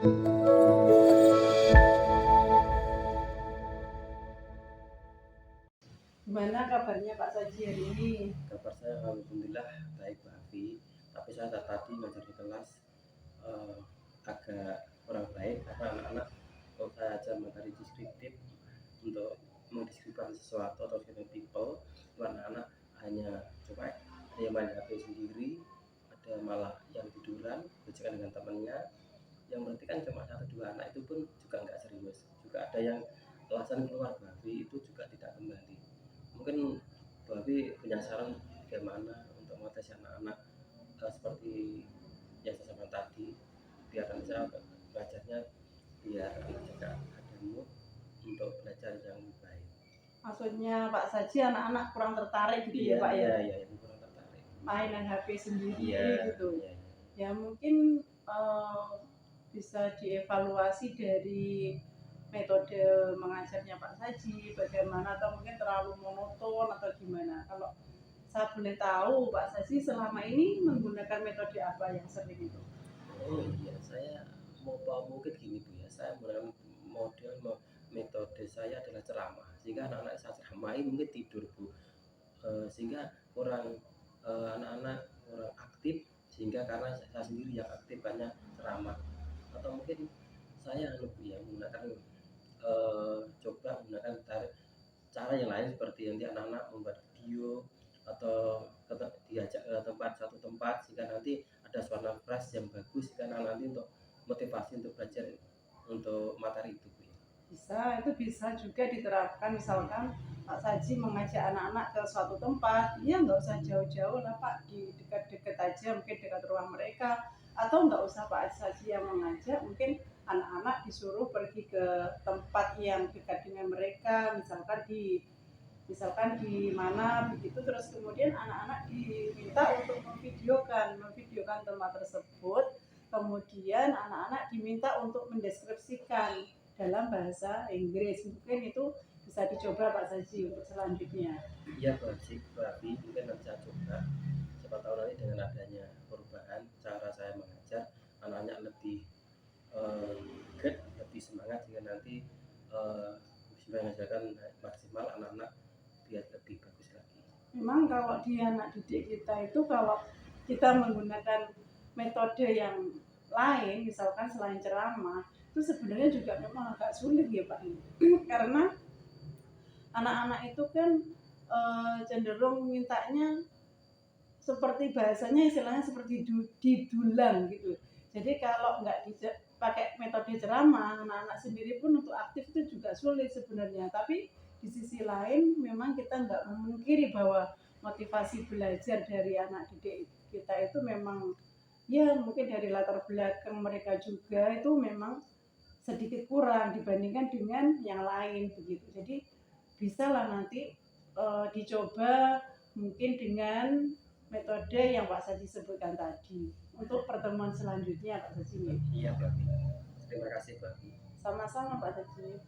Gimana kabarnya Pak Saji hari ini? Kabar saya alhamdulillah baik Mbak Afi, tapi saya tadi ngajar di kelas agak kurang baik karena anak-anak kalau saya ajar materi deskriptif untuk mendeskripsikan sesuatu atau human people, anak-anak hanya coba ada yang main HP sendiri, ada malah yang tiduran berjalan dengan temannya, yang berarti kan cuma satu dua anak itu pun juga nggak serius, juga ada yang alasan keluar Mbak Afi itu juga tidak kembali. Mungkin Mbak Afi punya saran bagaimana untuk motivasi anak-anak seperti yang saya sampaikan tadi, biar nanti saya belajarnya biar anak juga ada mood untuk belajar yang baik. Maksudnya Pak Saji anak-anak kurang tertarik gitu ya Pak ya? Iya, kurang tertarik. Mainan HP sendiri gitu. Iya. Ya mungkin bisa dievaluasi dari metode mengajarnya Pak Saji bagaimana, atau mungkin terlalu monoton atau gimana. Kalau saya boleh tahu Pak Saji selama ini menggunakan metode apa yang sering itu? Oh iya, saya mau mungkin gini Bu ya, saya menggunakan metode saya adalah ceramah, sehingga anak-anak saya ceramahi mungkin tidur Bu, sehingga kurang anak-anak kurang aktif, sehingga karena saya sendiri yang aktif banyak ceramah, atau mungkin saya Bu ya menggunakan coba menggunakan cara yang lain seperti nanti anak-anak membuat video atau diajak ke satu tempat sehingga nanti ada suara fresh yang bagus karena nanti untuk motivasi untuk belajar untuk materi itu. Bisa, itu bisa juga diterapkan. Misalkan Pak Saji mengajak anak-anak ke suatu tempat, ya nggak usah jauh-jauh lah Pak, di dekat-dekat aja, mungkin dekat rumah mereka, atau nggak usah Pak Saji yang mengajak, mungkin anak-anak disuruh pergi ke tempat yang dekat dengan mereka, misalkan di mana begitu, terus kemudian anak-anak diminta untuk memvideokan tempat tersebut, kemudian anak-anak diminta untuk mendeskripsikan dalam bahasa Inggris. Mungkin itu bisa dicoba Pak Saji untuk selanjutnya. Iya berarti mungkin nanti saya coba, siapa tahu nanti dengan adanya perubahan cara saya mengajar anak-anak lebih lebih semangat sehingga nanti bisa mengajarkan maksimal anak-anak biar lebih bagus lagi. Memang kalau di anak didik kita itu, kalau kita menggunakan metode yang lain, misalkan selain ceramah, itu sebenarnya juga memang agak sulit ya Pak. Karena anak-anak itu kan cenderung mintanya seperti bahasanya istilahnya seperti didulang gitu. Jadi kalau nggak pakai metode ceramah, anak-anak sendiri pun untuk aktif itu juga sulit sebenarnya. Tapi di sisi lain memang kita nggak memungkiri bahwa motivasi belajar dari anak didik kita itu memang, ya mungkin dari latar belakang mereka juga itu memang sedikit kurang dibandingkan dengan yang lain begitu. Jadi bisa lah nanti dicoba mungkin dengan metode yang Pak Saji sebutkan tadi untuk pertemuan selanjutnya Pak Saji. Iya Pak, terima kasih Pak. Sama-sama Pak Saji.